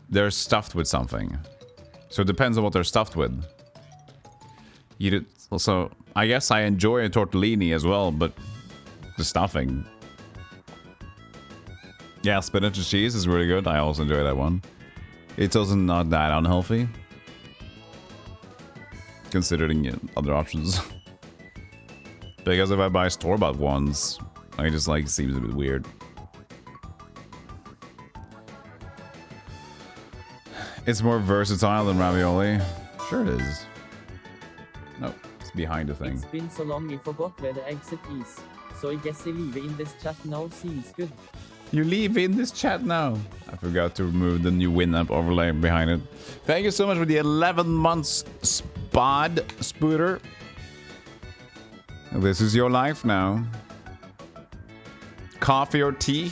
They're stuffed with something. So it depends on what they're stuffed with. So I guess I enjoy a tortellini as well, but the stuffing. Yeah, spinach and cheese is really good. I also enjoy that one. It's also not that unhealthy, considering other options. Because if I buy store-bought ones, I just like, it seems a bit weird. It's more versatile than ravioli. Sure it is. Nope, it's behind the thing. It's been so long we forgot where the exit is. So I guess I leave in this chat now seems good. You leave in this chat now. I forgot to remove the new Winamp overlay behind it. Thank you so much for the 11 months spod spooter. This is your life now. Coffee or tea?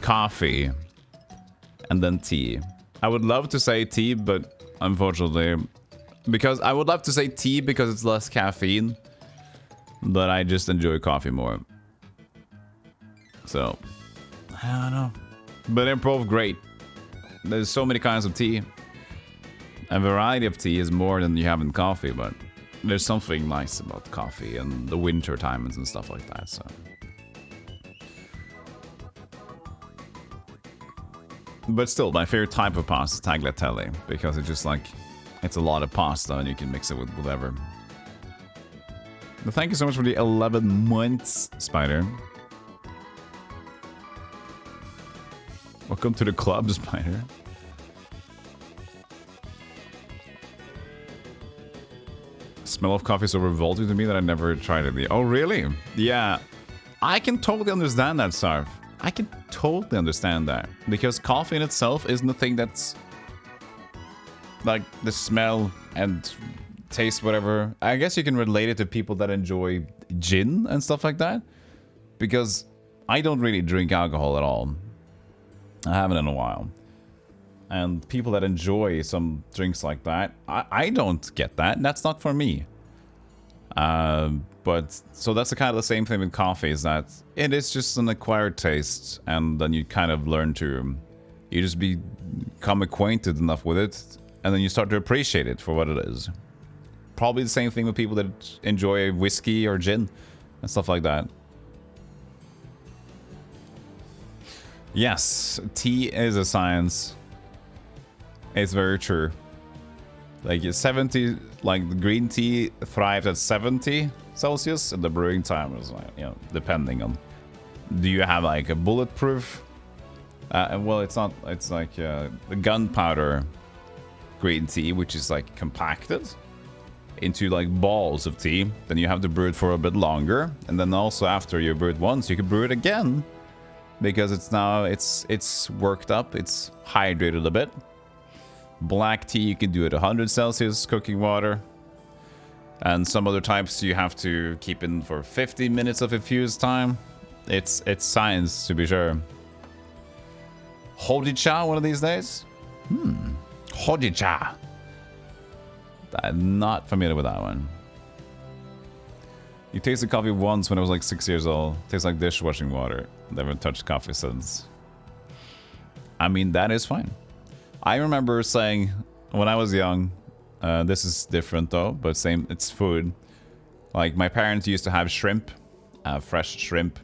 Coffee. And then tea. I would love to say tea, but unfortunately... because I would love to say tea because it's less caffeine. But I just enjoy coffee more. So... I don't know. But improv, great. There's so many kinds of tea. A variety of tea is more than you have in coffee, but... there's something nice about coffee and the winter times and stuff like that, so... But still, my favorite type of pasta is tagliatelle, because it's just like, it's a lot of pasta and you can mix it with whatever. But thank you so much for the 11 months, Spider. Welcome to the club, Spider. Smell of coffee is so revolting to me that I never tried it. Oh, really? Yeah. I can totally understand that, Sarv. I can totally understand that. Because coffee in itself isn't the thing that's... like, the smell and taste, whatever. I guess you can relate it to people that enjoy gin and stuff like that. Because I don't really drink alcohol at all. I haven't in a while. And people that enjoy some drinks like that, I don't get that. That's not for me. But but so that's the kind of the same thing with coffee, is that it is just an acquired taste, and then you kind of learn to, you just become acquainted enough with it, and then you start to appreciate it for what it is. Probably the same thing with people that enjoy whiskey or gin and stuff like that. Yes, tea is a science. It's very true. Like 70, like the green tea thrives at 70 Celsius, and the brewing time is like, you know, depending on, do you have like a bulletproof? Well, it's not. It's like the gunpowder green tea, which is like compacted into like balls of tea. Then you have to brew it for a bit longer, and then also after you brew it once, you can brew it again because it's now it's worked up, it's hydrated a bit. Black tea you can do at 100 Celsius cooking water, and some other types you have to keep in for 50 minutes of infused time. It's science, to be sure. Hojicha one of these days? Hojicha. I'm not familiar with that one. You tasted coffee once when I was like 6 years old. Tastes like dishwashing water. Never touched coffee since. I mean, that is fine. I remember saying when I was young, this is different though, but same, it's food. Like my parents used to have shrimp, fresh shrimp,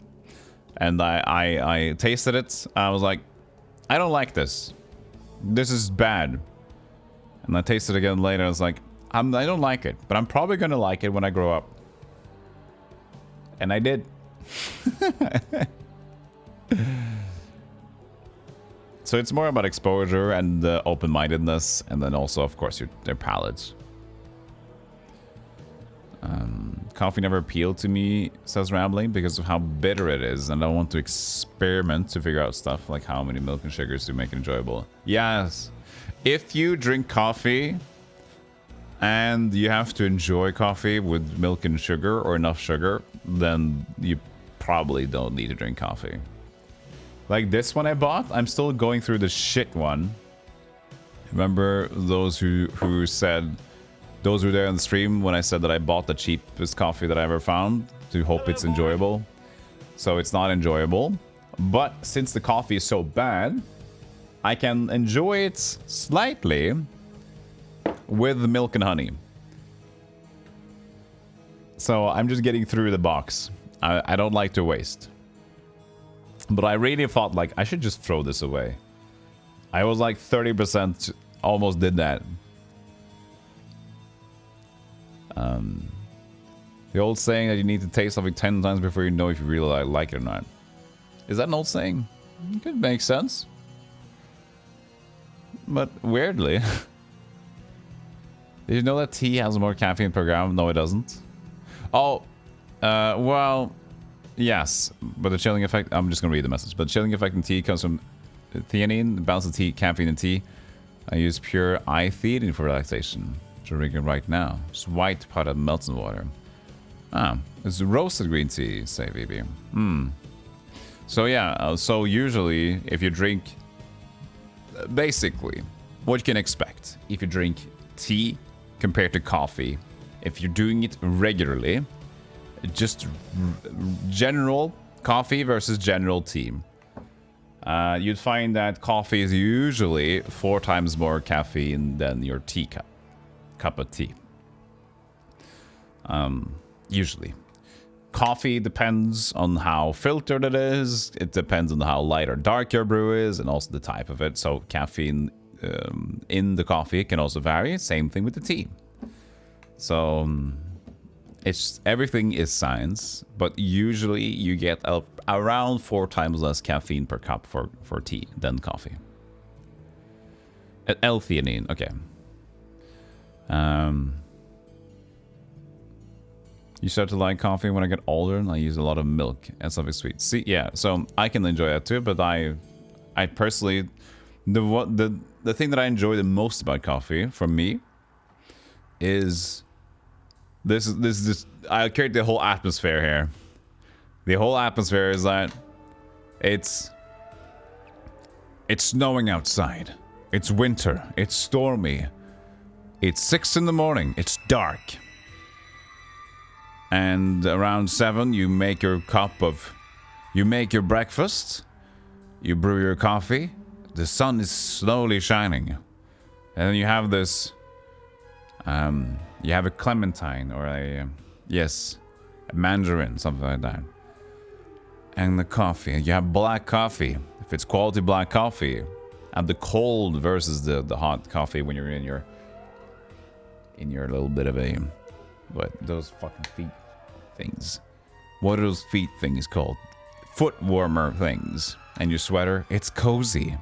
and I tasted it. I was like, I don't like this. This is bad. And I tasted it again later. I was like, I don't like it, but I'm probably gonna like it when I grow up. And I did. So it's more about exposure and open-mindedness, and then also, of course, their palates. Coffee never appealed to me, says Rambling, because of how bitter it is, and I want to experiment to figure out stuff like how many milk and sugars to make it enjoyable. Yes, if you drink coffee and you have to enjoy coffee with milk and sugar or enough sugar, then you probably don't need to drink coffee. Like this one I bought, I'm still going through the shit one. Remember those who said, those who were there on the stream when I said that I bought the cheapest coffee that I ever found to hope it's enjoyable. So it's not enjoyable. But since the coffee is so bad, I can enjoy it slightly with the milk and honey. So I'm just getting through the box. I don't like to waste. But I really thought, like, I should just throw this away. I was like 30%, almost did that. The old saying that you need to taste something 10 times before you know if you really like it or not. Is that an old saying? It could make sense. But weirdly... Did you know that tea has more caffeine per gram? No, it doesn't. Oh, well... Yes, but the chilling effect... I'm just going to read the message. But the chilling effect in tea comes from theanine, the balance of tea, caffeine in tea. I use pure I-theanine for relaxation. Drinking right now. It's white powdered melts in water. Ah, it's roasted green tea, say VB. So yeah, so usually if you drink... Basically, what you can expect if you drink tea compared to coffee, if you're doing it regularly... Just general coffee versus general tea. You'd find that coffee is usually 4 times more caffeine than your cup of tea. Usually. Coffee depends on how filtered it is. It depends on how light or dark your brew is, and also the type of it. So caffeine in the coffee can also vary. Same thing with the tea. So... It's everything is science, but usually you get around 4 times less caffeine per cup for tea than coffee. L-theanine, okay. You start to like coffee when I get older, and I use a lot of milk and something sweet. See, yeah, so I can enjoy that too, but I personally, the thing that I enjoy the most about coffee, for me, is. This I create the whole atmosphere here. The whole atmosphere is that it's snowing outside. It's winter. It's stormy. It's 6 in the morning. It's dark. And around 7, you make your breakfast. You brew your coffee. The sun is slowly shining. And then you have this... you have a clementine or a mandarin, something like that. And the coffee. You have black coffee. If it's quality black coffee. And the cold versus the hot coffee when you're in your little bit of a... What? Those fucking feet things. What are those feet things called? Foot warmer things. And your sweater. It's cozy.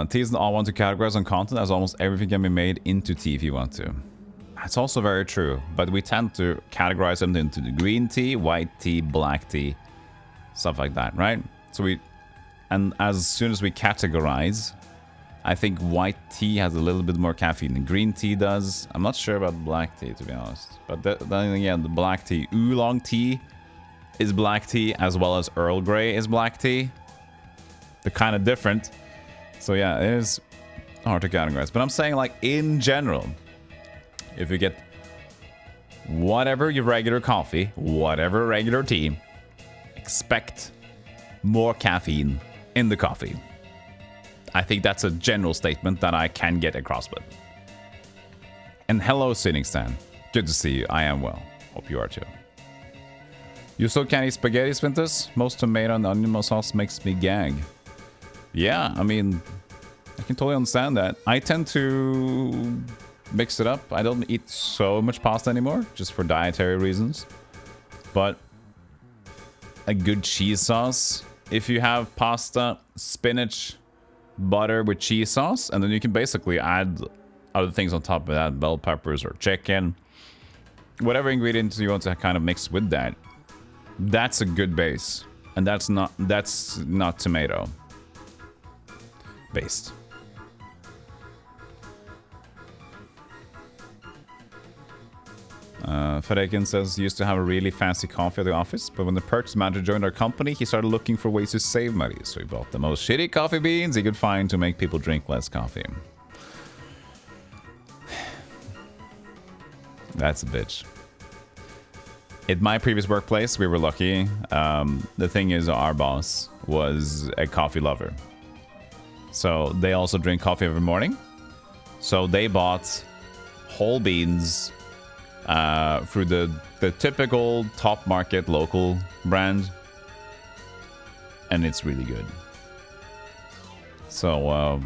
Tea is all want to categorize on content as almost everything can be made into tea if you want to. That's also very true, but we tend to categorize them into the green tea, white tea, black tea, stuff like that, right? And as soon as we categorize, I think white tea has a little bit more caffeine than green tea does. I'm not sure about black tea, to be honest. But then again, the black tea, oolong tea is black tea, as well as Earl Grey is black tea. They're kind of different. So yeah, it is hard to categorize. But I'm saying, like, in general, if you get whatever your regular coffee, whatever regular tea, expect more caffeine in the coffee. I think that's a general statement that I can get across with. And hello, Cynicstan. Good to see you. I am well. Hope you are too. You still can't eat spaghetti, Spintus? Most tomato and onion sauce makes me gag. Yeah, I mean, I can totally understand that. I tend to mix it up. I don't eat so much pasta anymore, just for dietary reasons. But a good cheese sauce. If you have pasta, spinach, butter with cheese sauce, and then you can basically add other things on top of that, bell peppers or chicken, whatever ingredients you want to kind of mix with that. That's a good base, and that's not tomato based. Fedekin says, used to have a really fancy coffee at the office, but when the purchase manager joined our company, he started looking for ways to save money. So he bought the most shitty coffee beans he could find to make people drink less coffee. That's a bitch. At my previous workplace, we were lucky. The thing is, our boss was a coffee lover. So they also drink coffee every morning. So they bought whole beans through the typical top market local brand, and it's really good. So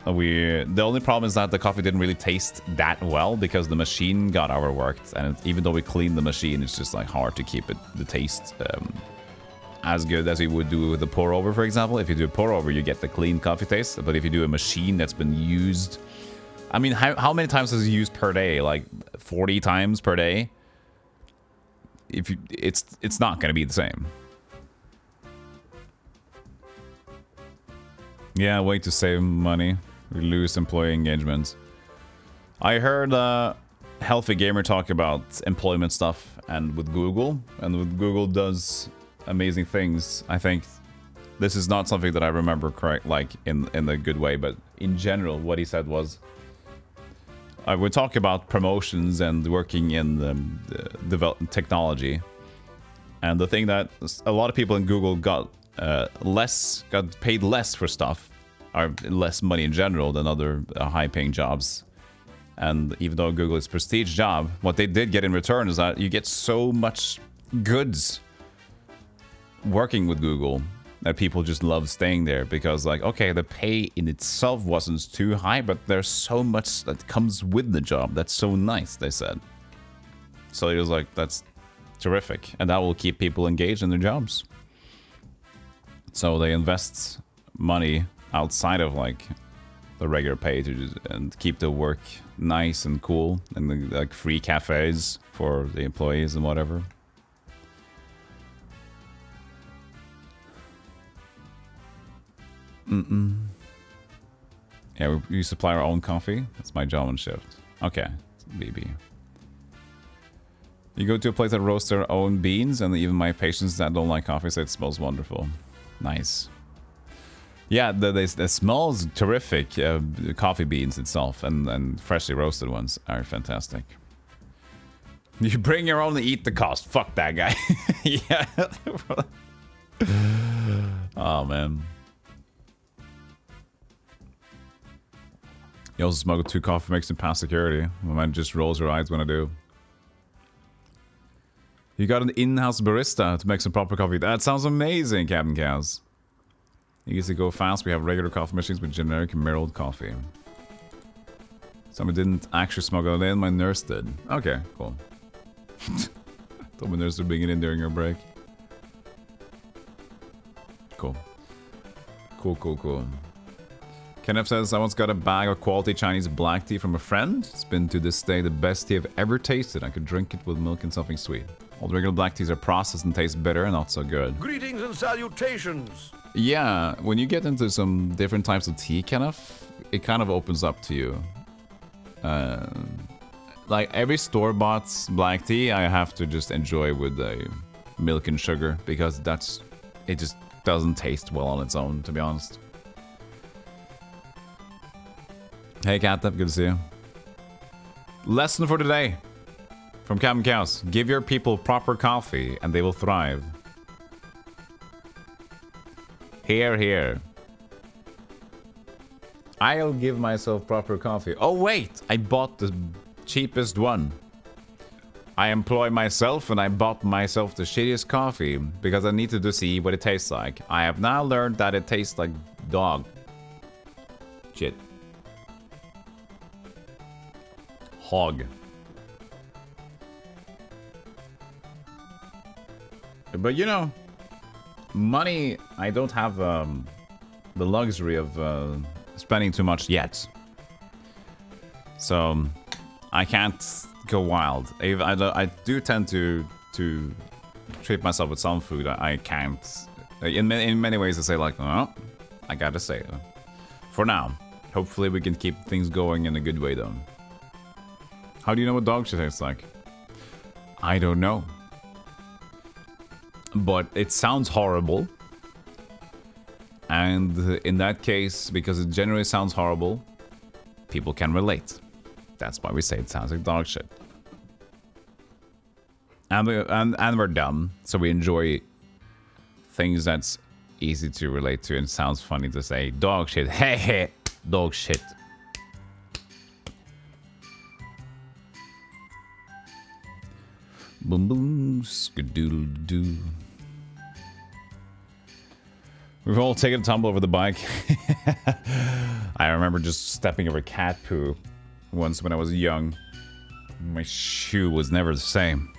the only problem is that the coffee didn't really taste that well because the machine got overworked, and even though we cleaned the machine, it's just like hard to keep the taste as good as you would do with a pour over, for example. If you do a pour over, you get the clean coffee taste, but if you do a machine that's been used, I mean, how many times is it used per day? Like 40 times per day? It's not going to be the same. Yeah, way to save money. We lose employee engagement. I heard Healthy Gamer talk about employment stuff and with Google. And with Google does amazing things. I think this is not something that I remember correct, like in a good way, but in general, what he said was, we talk about promotions and working in the development technology, and the thing that a lot of people in Google got paid less for stuff, or less money in general than other high-paying jobs. And even though Google is a prestige job, what they did get in return is that you get so much goods working with Google that people just love staying there, because, like, okay, the pay in itself wasn't too high, but there's so much that comes with the job that's so nice, they said. So it was like, that's terrific, and that will keep people engaged in their jobs. So they invest money outside of, like, the regular pay and keep the work nice and cool, and like free cafes for the employees and whatever. Yeah, we supply our own coffee. That's my job on shift. Okay, BB. You go to a place that roasts their own beans, and even my patients that don't like coffee say it smells wonderful. Nice. Yeah, the smells terrific. Coffee beans itself and freshly roasted ones are fantastic. You bring your own and eat the cost. Fuck that guy. Yeah. Oh, man. You also smuggle 2 coffee makes him pass security. My man just rolls her eyes when I do. You got an in-house barista to make some proper coffee. That sounds amazing, Captain Cows. Easy go fast. We have regular coffee machines with generic milled coffee. Someone didn't actually smuggle it in. My nurse did. Okay, cool. Thought my nurse would bring it in during her break. Cool. Cool. Kenneth says, I once got a bag of quality Chinese black tea from a friend. It's been to this day the best tea I've ever tasted. I could drink it with milk and something sweet. All the regular black teas are processed and taste bitter and not so good. Greetings and salutations. Yeah, when you get into some different types of tea, Kenneth, it kind of opens up to you. Like every store-bought black tea, I have to just enjoy with milk and sugar because it just doesn't taste well on its own, to be honest. Hey, Catnip, good to see you. Lesson for today from Captain Cows: give your people proper coffee, and they will thrive. Here. I'll give myself proper coffee. Oh wait, I bought the cheapest one. I employ myself and I bought myself the shittiest coffee because I needed to see what it tastes like. I have now learned that it tastes like dog shit. Hog. But you know, money, I don't have the luxury of spending too much yet. So I can't go wild. I do tend to treat myself with some food. I can't. In many ways, I say like, oh, I gotta say it. For now. Hopefully we can keep things going in a good way though. How do you know what dog shit tastes like? I don't know. But it sounds horrible. And in that case, because it generally sounds horrible, people can relate. That's why we say it sounds like dog shit. And we're dumb, so we enjoy things that's easy to relate to and sounds funny to say. Dog shit. Hey, hey, dog shit. Boom boom, skadoodle doo. We've all taken a tumble over the bike. I remember just stepping over cat poo once when I was young. My shoe was never the same.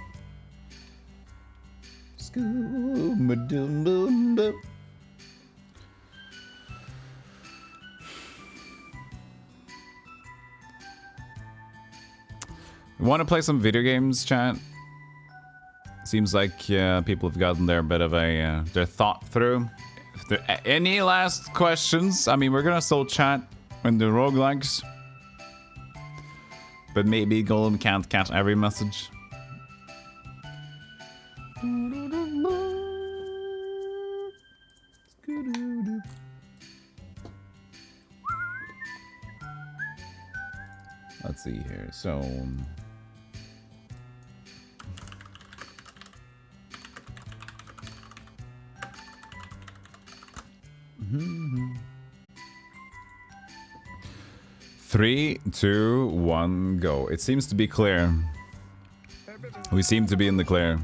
Want to play some video games, chat? Seems like people have gotten their bit of a their thought through. If there any last questions? I mean, we're gonna still chat in the roguelikes, but maybe Golem can't catch every message. Let's see here. So. Three, two, one, go. It seems to be clear. We seem to be in the clear.